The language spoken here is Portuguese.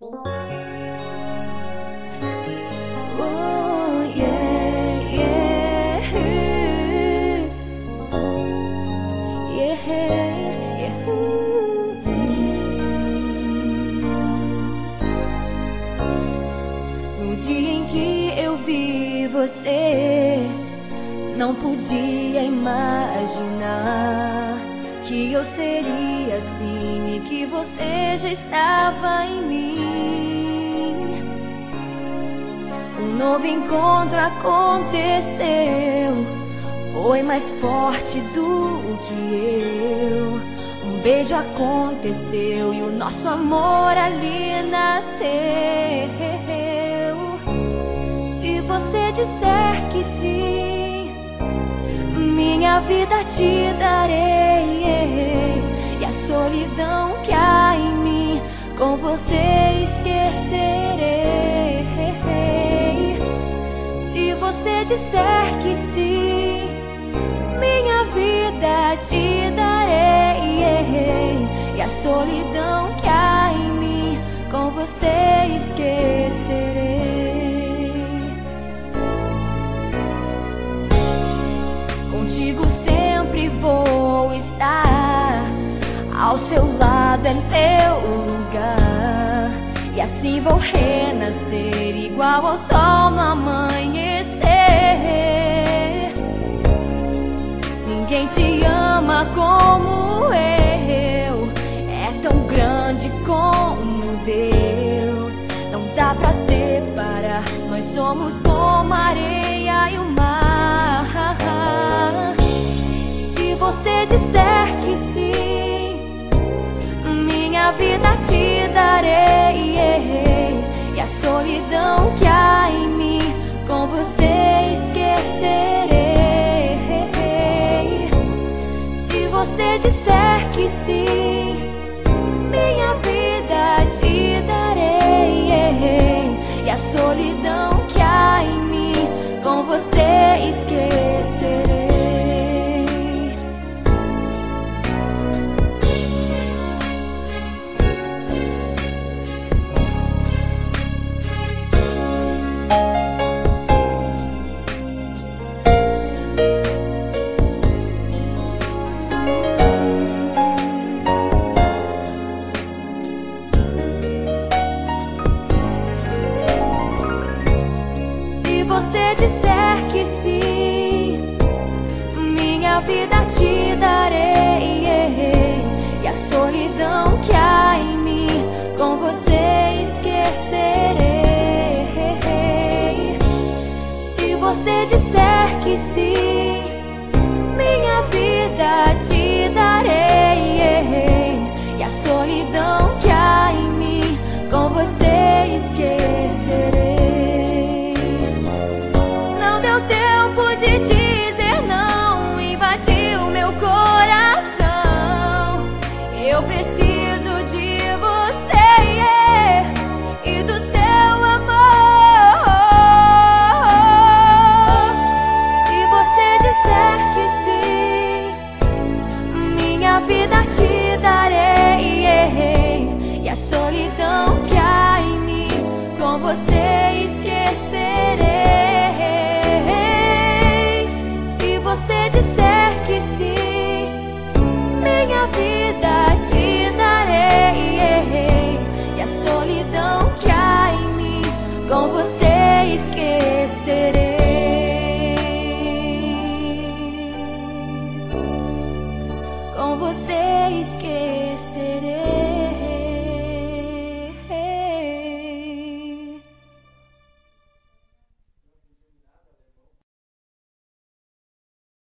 Oh, yeah, yeah. Yeah, yeah. No dia em que eu vi você, não podia imaginar que eu seria assim e que você já estava em mim. Um novo encontro aconteceu, foi mais forte do que eu. Um beijo aconteceu e o nosso amor ali nasceu. Se você disser que sim, minha vida te darei, e a solidão que há em mim com você esquecerei. Se você disser que sim, minha vida te darei, e a solidão que há em mim com você esquecerei. Contigo sempre vou estar, ao seu lado é meu lugar, e assim vou renascer igual ao sol no amanhecer. Ninguém te ama como eu, é tão grande como Deus. Não dá pra separar, nós somos como a areia e o mar. Se você disser que sim, minha vida te darei, e a solidão que há em mim com você esquecerei. Se você disser que sim, minha vida te darei, e a solidão que há em mim com você esquecerei. Se você disser que sim, minha vida te darei, e a solidão que há em mim com você esquecerei. Se você disser que sim, minha vida te darei, e a solidão que há em mim com você esquecerei. Não deu tempo de dizer não, invadiu meu coração. Eu preciso de você, e do seu amor. Se você disser que sim, minha vida te darei, e a solidão que há em mim com você esquecerei. Se você disser que sim, minha vida te darei, e a solidão que há em mim com você esquecerei. Com você esquecerei.